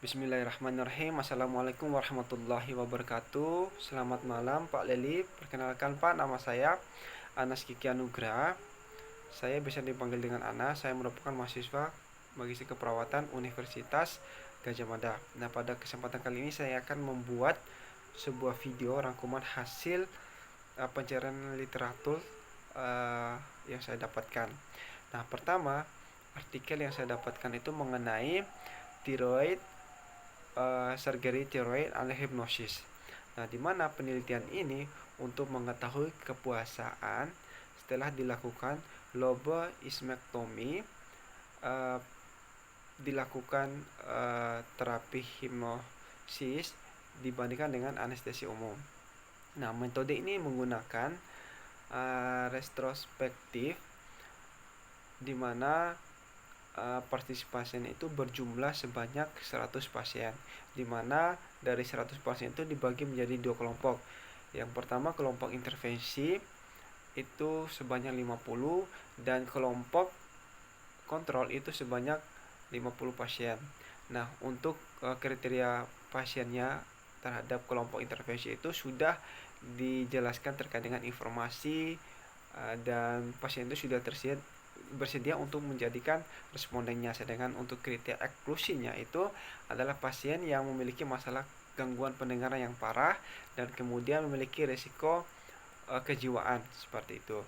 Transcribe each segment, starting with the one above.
Bismillahirrahmanirrahim. Assalamualaikum warahmatullahi wabarakatuh. Selamat malam Pak Leli. Perkenalkan Pak, nama saya Anas Kiki Anugrah. Saya bisa dipanggil dengan Anas. Saya merupakan mahasiswa Magisi Keperawatan Universitas Gadjah Mada. Nah, pada kesempatan kali ini saya akan membuat sebuah video rangkuman hasil pencarian literatur yang saya dapatkan. Nah, pertama, artikel yang saya dapatkan itu mengenai tiroid, surgery tiroid and hipnosis. Nah, di mana penelitian ini untuk mengetahui kepuasaan setelah dilakukan lobotomectomy, dilakukan terapi hipnosis dibandingkan dengan anestesi umum. Nah, metode ini menggunakan retrospektif, di mana partisipasi itu berjumlah sebanyak 100 pasien, di mana dari 100 pasien itu dibagi menjadi dua kelompok. Yang pertama kelompok intervensi itu sebanyak 50 dan kelompok kontrol itu sebanyak 50 pasien. Nah, untuk kriteria pasiennya terhadap kelompok intervensi itu sudah dijelaskan terkait dengan informasi, dan pasien itu sudah bersedia untuk menjadikan respondennya. Sedangkan untuk kriteria eksklusinya itu adalah pasien yang memiliki masalah gangguan pendengaran yang parah dan kemudian memiliki risiko kejiwaan seperti itu.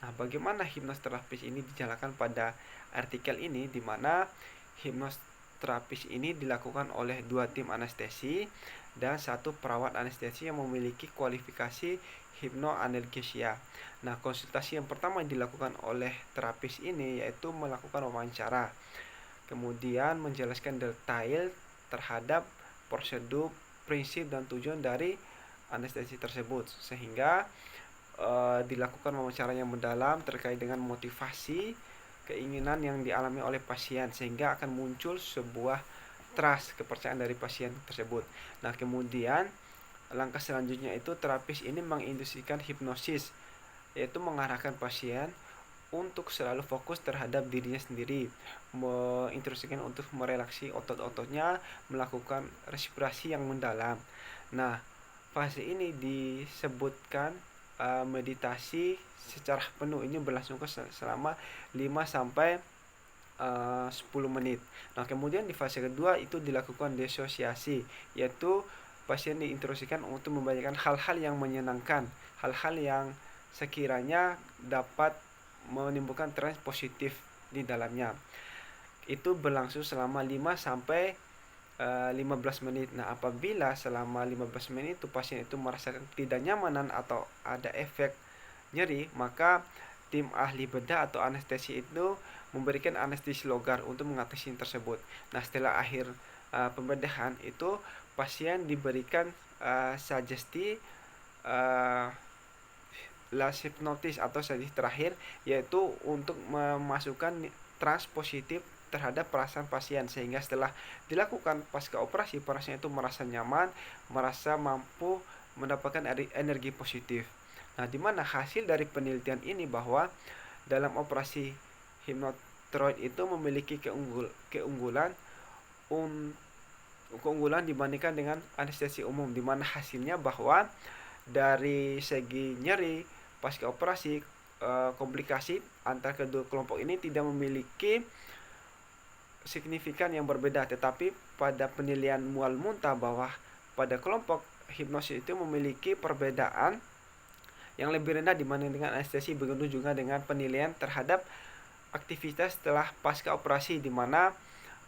Nah, bagaimana hipnoterapis ini dijalankan pada artikel ini, di mana hipnoterapis ini dilakukan oleh dua tim anestesi dan satu perawat anestesi yang memiliki kualifikasi hipnoanalgesia. Nah, konsultasi yang pertama yang dilakukan oleh terapis ini yaitu melakukan wawancara, kemudian menjelaskan detail terhadap prosedur, prinsip dan tujuan dari anestesi tersebut, sehingga dilakukan wawancara yang mendalam terkait dengan motivasi, keinginan yang dialami oleh pasien, sehingga akan muncul sebuah trust, kepercayaan dari pasien tersebut. Nah, kemudian langkah selanjutnya itu terapis ini menginduksikan hipnosis, yaitu mengarahkan pasien untuk selalu fokus terhadap dirinya sendiri, menginstruksikan untuk merelaksi otot-ototnya, melakukan respirasi yang mendalam. Nah, fase ini disebutkan meditasi secara penuh, ini berlangsung selama 5 sampai 10 menit. Nah, kemudian di fase kedua itu dilakukan disosiasi, yaitu pasien diinstruksikan untuk membayangkan hal-hal yang menyenangkan, hal-hal yang sekiranya dapat menimbulkan tren positif di dalamnya. Itu berlangsung selama 5 sampai 15 menit. Nah, apabila selama 15 menit itu pasien itu merasakan tidak nyamanan atau ada efek nyeri, maka tim ahli bedah atau anestesi itu memberikan anestesi logar untuk mengatasi tersebut. Nah, setelah akhir pembedahan itu pasien diberikan sugesti last hipnotis atau sugesti terakhir, yaitu untuk memasukkan trans positif terhadap perasaan pasien, sehingga setelah dilakukan pasca operasi pasien itu merasa nyaman, merasa mampu mendapatkan energi positif. Nah, di mana hasil dari penelitian ini bahwa dalam operasi hipnoteroid itu memiliki keunggulan dibandingkan dengan anestesi umum, di mana hasilnya bahwa dari segi nyeri pasca operasi, komplikasi antara kedua kelompok ini tidak memiliki signifikan yang berbeda, tetapi pada penilaian mual muntah bahwa pada kelompok hipnosis itu memiliki perbedaan yang lebih rendah dibanding dengan anestesi. Begitu juga dengan penilaian terhadap aktivitas setelah pasca operasi, di mana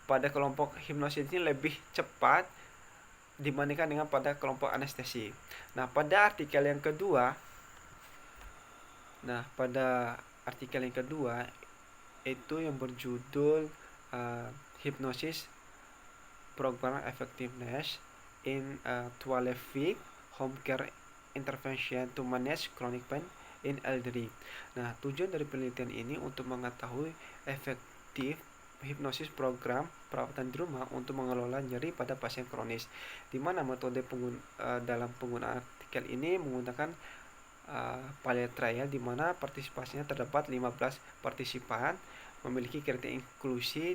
pada kelompok hipnosis ini lebih cepat dibandingkan dengan pada kelompok anestesi. Nah, pada artikel yang kedua itu yang berjudul Hypnosis Program Effectiveness in 12 Week Home Care Intervention to Manage Chronic Pain in Elderly. Nah, tujuan dari penelitian ini untuk mengetahui efektif hipnosis program perawatan di rumah untuk mengelola nyeri pada pasien kronis, di mana metode dalam penggunaan artikel ini menggunakan pilot trial, di mana partisipasinya terdapat 15 partisipan, memiliki kriteria inklusi,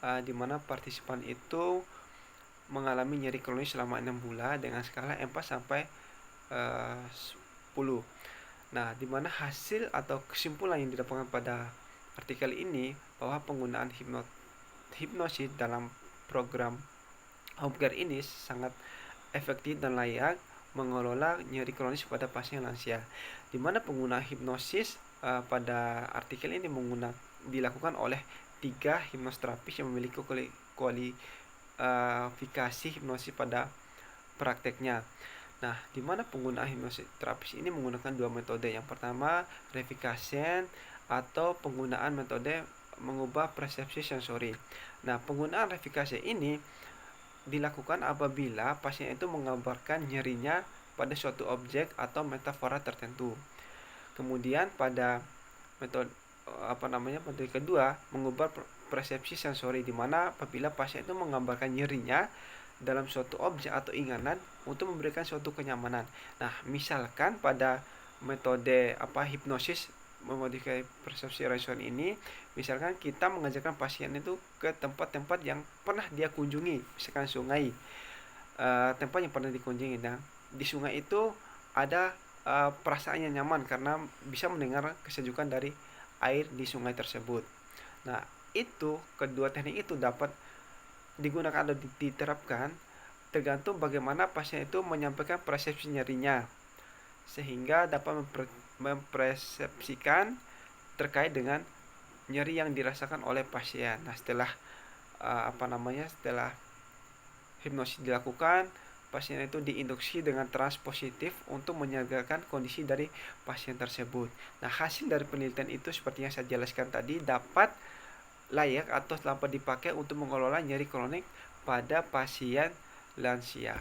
di mana partisipan itu mengalami nyeri kronis selama 6 bulan dengan skala 4 sampai 10. Nah, di mana hasil atau kesimpulan yang didapatkan pada artikel ini bahwa penggunaan hipnosis dalam program home care ini sangat efektif dan layak mengelola nyeri kronis pada pasien lansia. Di mana penggunaan hipnosis pada artikel ini dilakukan oleh 3 hipnoterapis yang memiliki kualifikasi hipnosis pada prakteknya. Nah, di mana penggunaan hipnoterapis ini menggunakan 2 metode. Yang pertama, revication atau penggunaan metode mengubah persepsi sensori. Nah, penggunaan revication ini dilakukan apabila pasien itu menggambarkan nyerinya pada suatu objek atau metafora tertentu. Kemudian pada metode kedua, mengubah persepsi sensori, di mana apabila pasien itu menggambarkan nyerinya dalam suatu objek atau ingatan untuk memberikan suatu kenyamanan. Nah, misalkan pada metode hipnosis memodifikasi persepsi respon ini, misalkan kita mengajarkan pasien itu ke tempat-tempat yang pernah dia kunjungi, misalkan sungai, tempat yang pernah dikunjungi. Nah, di sungai itu ada perasaan yang nyaman karena bisa mendengar kesejukan dari air di sungai tersebut. Nah, itu kedua teknik itu dapat digunakan atau diterapkan tergantung bagaimana pasien itu menyampaikan persepsi nyerinya, sehingga dapat mempersepsikan terkait dengan nyeri yang dirasakan oleh pasien. Nah, setelah setelah hipnosis dilakukan, pasien itu diinduksi dengan trans positif untuk menyegarkan kondisi dari pasien tersebut. Nah, hasil dari penelitian itu seperti yang saya jelaskan tadi dapat layak atau dapat dipakai untuk mengelola nyeri kronik pada pasien lansia.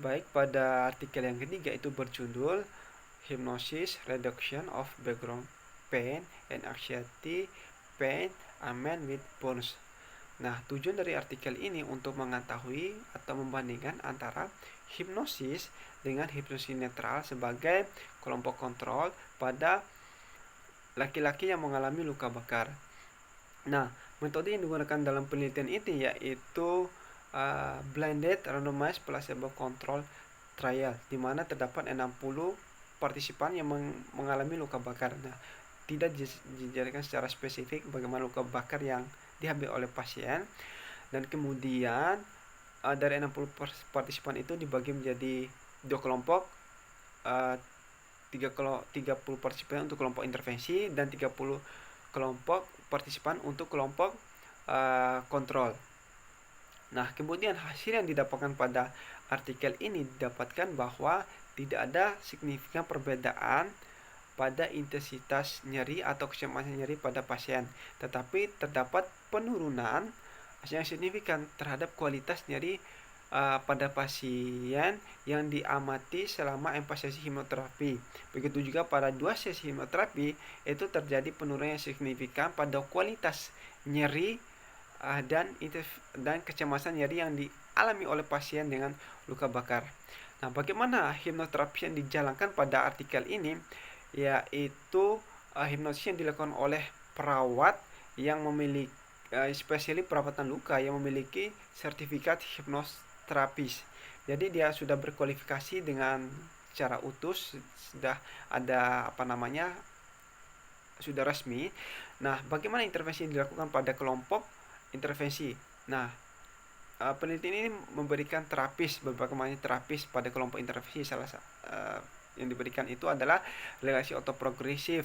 Baik, pada artikel yang ketiga itu berjudul Hypnosis Reduction of Background Pain and Anxiety Pain Amen with Bones. Nah, tujuan dari artikel ini untuk mengetahui atau membandingkan antara hipnosis dengan hipnosis netral sebagai kelompok kontrol pada laki-laki yang mengalami luka bakar. Nah, metode yang digunakan dalam penelitian ini yaitu blinded randomized placebo control trial, di mana terdapat 60 partisipan yang mengalami luka bakar. Nah, tidak dijadikan secara spesifik bagaimana luka bakar yang diambil oleh pasien, dan kemudian dari 60 partisipan itu dibagi menjadi 2 kelompok, 30 partisipan untuk kelompok intervensi dan 30 kelompok partisipan untuk kelompok kontrol. Nah, kemudian hasil yang didapatkan pada artikel ini didapatkan bahwa tidak ada signifikan perbedaan pada intensitas nyeri atau kecemasan nyeri pada pasien, tetapi terdapat penurunan yang signifikan terhadap kualitas nyeri pada pasien yang diamati selama 4 sesi hipnoterapi. Begitu juga pada 2 sesi hipnoterapi itu terjadi penurunan yang signifikan pada kualitas nyeri dan kecemasan nyeri yang dialami oleh pasien dengan luka bakar. Nah, bagaimana hipnoterapi yang dijalankan pada artikel ini? Yaitu hipnosis yang dilakukan oleh perawat yang memiliki spesialis perawatan luka yang memiliki sertifikat hipnoterapis. Jadi dia sudah berkualifikasi dengan secara utuh, sudah ada sudah resmi. Nah, bagaimana intervensi yang dilakukan pada kelompok intervensi? Nah, penelitian ini memberikan beberapa macam terapis pada kelompok intervensi. Salah yang diberikan itu adalah relasi otoprogresif,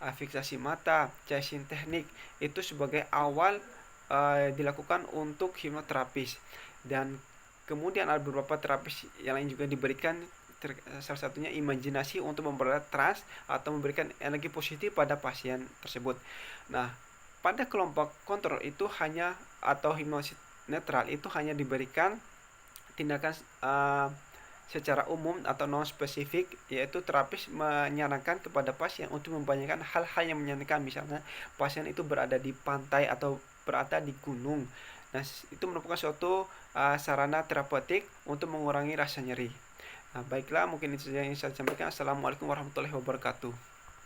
fiksasi mata, chasing teknik. Itu sebagai awal dilakukan untuk hipnoterapis, dan kemudian ada beberapa terapis yang lain juga diberikan, salah satunya imajinasi untuk memperoleh trust atau memberikan energi positif pada pasien tersebut. Nah, pada kelompok kontrol itu atau hipnosis netral itu hanya diberikan tindakan secara umum atau non spesifik, yaitu terapis menyarankan kepada pasien untuk membanyakan hal-hal yang menyenangkan, misalnya pasien itu berada di pantai atau berada di gunung. Nah, itu merupakan suatu sarana terapeutik untuk mengurangi rasa nyeri. Nah, baiklah, mungkin itu saja yang saya sampaikan. Assalamualaikum warahmatullahi wabarakatuh.